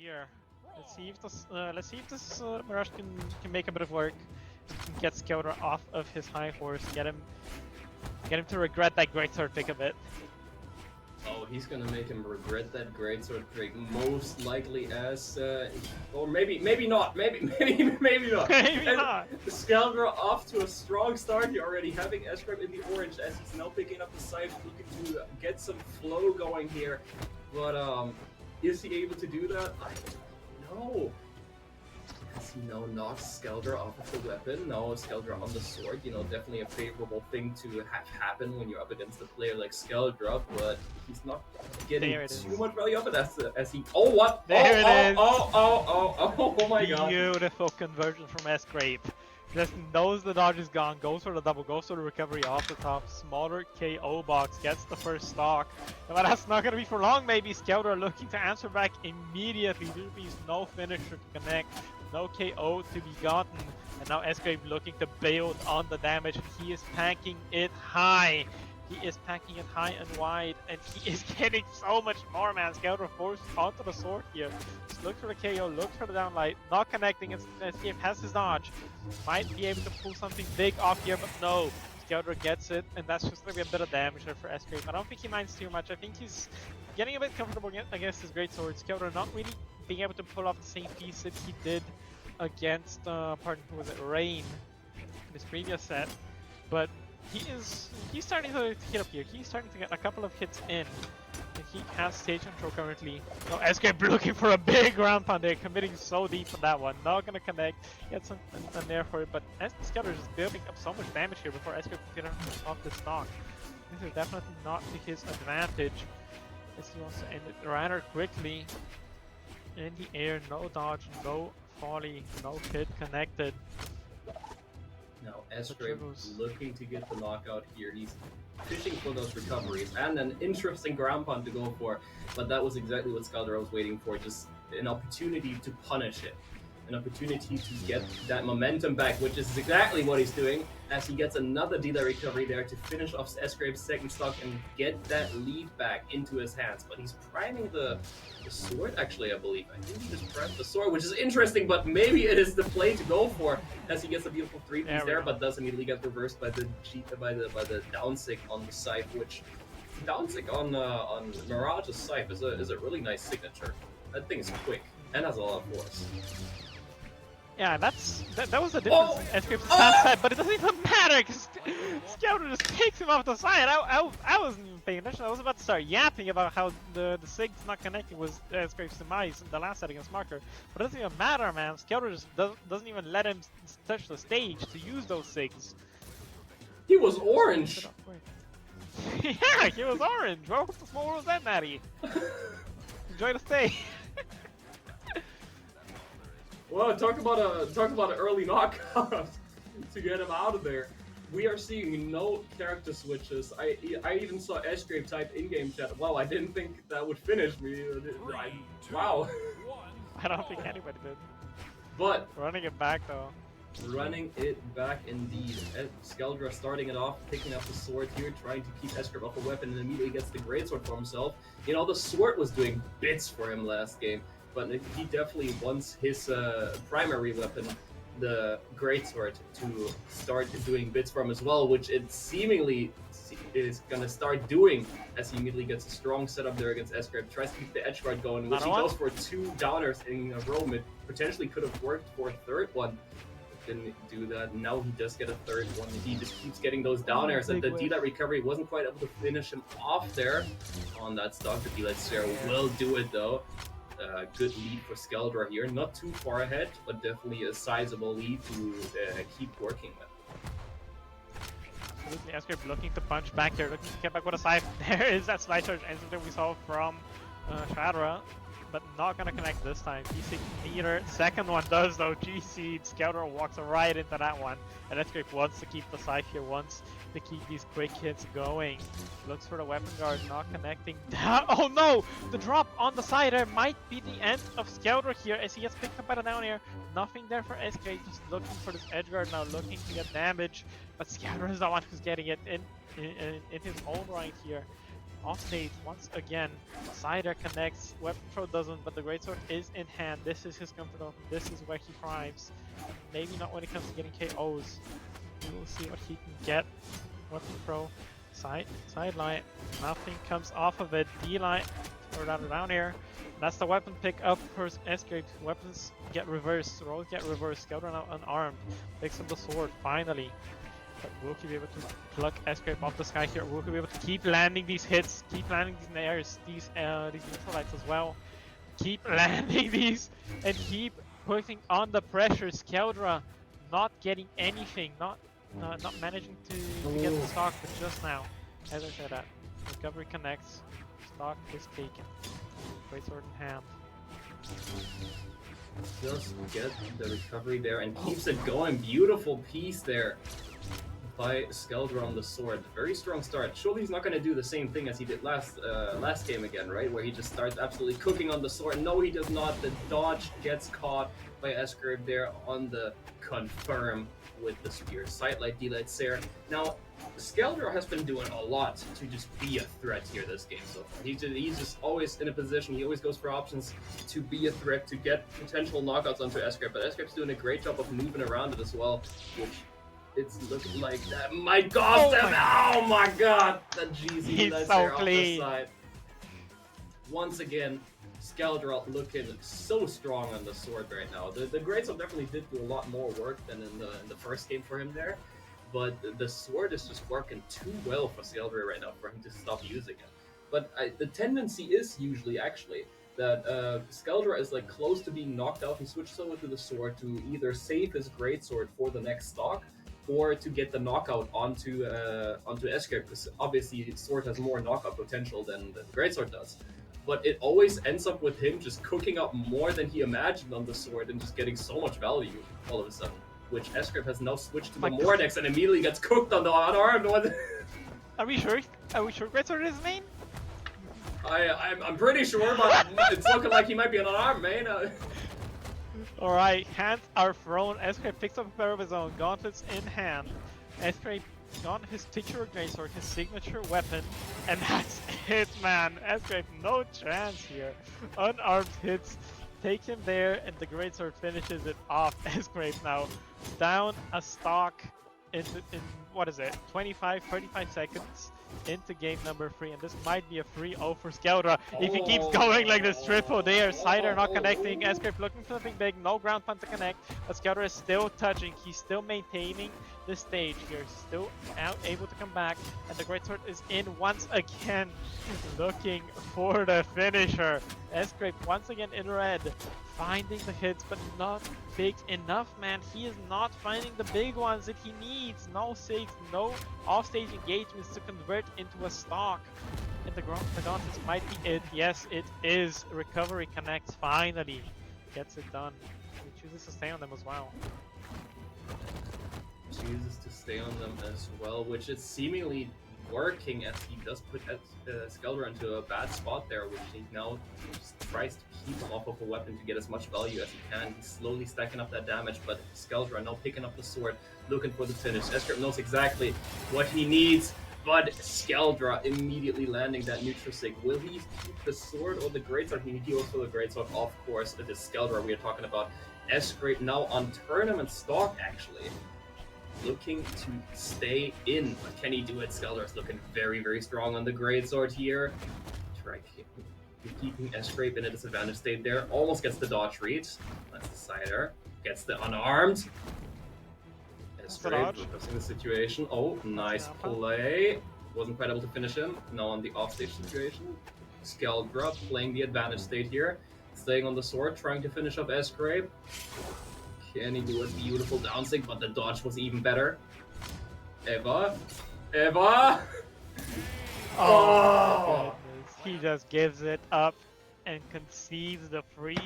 here. Let's see if this Mirage can make a bit of work. Get Skeldra off of his high horse. Get him to regret that greatsword pick a bit. Oh, he's gonna make him regret that greatsword pick most likely as, or maybe not. Maybe not. Maybe not. Skeldra off to a strong start here already, having Sgrape in the orange as he's now picking up the scythe, looking to get some flow going here. But is he able to do that? I don't know. As he now knocks Skeldra off of the weapon, now Skeldra on the sword, you know, definitely a favorable thing to have happen when you're up against a player like Skeldra, but he's not getting too much value up as he... Oh, what? There it is! Oh my god. Beautiful conversion from Sgrape. Just knows the dodge is gone, goes for the double, goes for the recovery off the top, smaller KO box, gets the first stock. But that's not gonna be for long, maybe. Skeldra looking to answer back immediately. There is no finisher to connect, no KO to be gotten. And now Sgrape looking to build on the damage. He is packing it high. He is packing it high and wide, and he is getting so much more, man. Skeldra forced onto the sword here. Just looks for the KO, looks for the downlight, not connecting, and Skeldra has his dodge. Might be able to pull something big off here, but no. Skeldra gets it, and that's just gonna be a bit of damage there for Sgrape. I don't think he minds too much. I think he's getting a bit comfortable against his greatsword. Skeldra not really being able to pull off the same piece that he did against, who was it, Rain in his previous set. But he's starting to hit up here. He's starting to get a couple of hits in. And he has stage control currently. No, Sgrape looking for a big ground pound there, committing so deep on that one. Not gonna connect. He had something there for it, but Skeldra is building up so much damage here before Sgrape can get off the stock. This is definitely not to his advantage, as he wants to end it rather quickly. In the air, no dodge, no volley, no hit connected. Now Sgrape looking to get the knockout here. He's fishing for those recoveries and an interesting ground pound to go for, but that was exactly what Skeldra was waiting for, just an opportunity to punish it. An opportunity to get that momentum back, which is exactly what he's doing, as he gets another dealer recovery there to finish off Sgrape's second stock and get that lead back into his hands. But he's priming the sword, actually, I believe. I think he just primed the sword, which is interesting, but maybe it is the play to go for, as he gets a beautiful 3-piece there, but does immediately get reversed by the down sig on the scythe, which down sig on Mirage's scythe is a really nice signature. That thing is quick and has a lot of force. Yeah, that was the difference in Sgrape's last side, but it doesn't even matter because Skeldra just takes him off the side. I wasn't even paying attention. I was about to start yapping about how the Sig's not connecting with Sgrape's demise in the last set against Marker, but it doesn't even matter, man. Skeldra just doesn't even let him touch the stage to use those Sigs. He was orange. Yeah, he was orange. What was that, Natty? Enjoy the stay. Well, talk about an early knockout to get him out of there. We are seeing no character switches. I even saw Sgrape type in-game chat. Wow, I didn't think that would finish me. Wow. I don't think anybody did. But running it back though. Running it back indeed. Skeldra starting it off, picking up the sword here, trying to keep Sgrape off the weapon, and immediately gets the greatsword for himself. You know, the sword was doing bits for him last game, but he definitely wants his primary weapon, the greatsword, to start doing bits for him as well, which it seemingly is gonna start doing as he immediately gets a strong setup there against Sgrape. Tries to keep the edge guard going, which he goes for 2 downers in a row. It potentially could have worked for a third one. Didn't do that. Now he does get a third one. He just keeps getting those down airs, and the D-Light recovery wasn't quite able to finish him off there on that stock. The D-Light Stare will do it though. Good lead for Skeldra here. Not too far ahead, but definitely a sizable lead to keep working with. Absolutely, Sgrape looking to punch back here, looking to get back with a scythe. There is that slide charge instant that we saw from Skeldra, but not gonna connect this time. P6 meter. Second one does though. GC. Skeldra walks right into that one, and Sgrape wants to keep the scythe here, wants to keep these quick hits going. Looks for the weapon guard, not connecting. Oh no! The drop on the side there might be the end of Skeldra here as he gets picked up by the down air. Nothing there for Sgrape, just looking for this edge guard now, looking to get damage. But Skeldra is the one who's getting it in his own right here. offstage once again. Cider connects, weapon throw doesn't, but the greatsword is in hand. This is his comfort zone. This is where he thrives. Maybe not when it comes to getting KOs. We will see what he can get. Weapon throw, sideline, nothing comes off of it. D-line, throw that around here. That's the weapon pick up for Sgrape. Weapons get reversed, rolls get reversed. Skeldra now unarmed, picks up the sword finally. But will he be able to pluck Sgrape off the sky here? Will he be able to keep landing these hits, keep landing these nairs, these neutralites as well? Keep landing these and keep putting on the pressure. Skeldra not getting anything, not managing to get the stock, but just now, as I said, that recovery connects, stock is taken. Greatsword in hand. Just get the recovery there and keeps it going. Beautiful piece there by Skeldra on the sword. Very strong start. Surely he's not going to do the same thing as he did last game again, right? Where he just starts absolutely cooking on the sword. No, he does not. The dodge gets caught by Sgrape there on the confirm with the spear. Sight-light, D-light, Sarah. Now, Skeldra has been doing a lot to just be a threat here this game so far. He's just always in a position, he always goes for options to be a threat, to get potential knockouts onto Sgrape, but Sgrape's doing a great job of moving around it as well, which it's looking like that might cost him. Oh my god! The GZ lets her off the side. Once again, Skeldra looking so strong on the sword right now. The greatsword definitely did do a lot more work than in the first game for him there, but the sword is just working too well for Skeldra right now for him to stop using it. But the tendency is usually actually that Skeldra is like close to being knocked out and switches over to the sword to either save his greatsword for the next stock or to get the knockout onto Sgrape, because obviously his sword has more knockout potential than the greatsword does. But it always ends up with him just cooking up more than he imagined on the sword and just getting so much value all of a sudden. Which Sgrape has now switched to the Mordex and immediately gets cooked on the unarmed one. Are we sure? Are we sure greatsword is main? I'm pretty sure, but it's looking like he might be an unarmed main. Alright, hands are thrown. Sgrape picks up a pair of his own, gauntlets in hand. Sgrape got his titular greatsword, his signature weapon, and that's it, man. Sgrape, no chance here. Unarmed hits take him there, and the greatsword finishes it off. Sgrape now down a stock in what is it, 35 seconds into game number 3, and this might be a 3-0 for Skeldra if he keeps going like this. Triple there, Cider not connecting, Sgrape looking for something big, no ground pound to connect, but Skeldra is still touching, he's still maintaining the stage here, still able to come back, and the greatsword is in once again, looking for the finisher. Sgrape once again in red, finding the hits, but not big enough, man. He is not finding the big ones that he needs. No saves, no offstage engagements to convert into a stock. And the gauntlets might be it. Yes, it is. Recovery connects finally. Gets it done. He chooses to stay on them as well. Chooses to stay on them as well, which is seemingly working as he does put Skeldra into a bad spot there, which he now just tries to keep him off of a weapon to get as much value as he can. He's slowly stacking up that damage, but Skeldra now picking up the sword, looking for the finish. Sgrape knows exactly what he needs, but Skeldra immediately landing that neutral sig. Will he keep the sword or the greatsword? He goes for the greatsword, of course. It is Skeldra we are talking about. Sgrape now on tournament stock, actually. Looking to stay in, but can he do it? Skeldra's looking very, very strong on the greatsword here. Try keeping Sgrape in a disadvantage state there. Almost gets the dodge read. That's the Cider. Gets the unarmed. Sgrape reversing the situation. Oh, nice play. Wasn't quite able to finish him. Now on the offstage situation. Skeldra playing the advantage state here. Staying on the sword, trying to finish up Sgrape. Can he do a beautiful downsig, but the dodge was even better. Eva! Oh! He just gives it up and concedes the 3-0.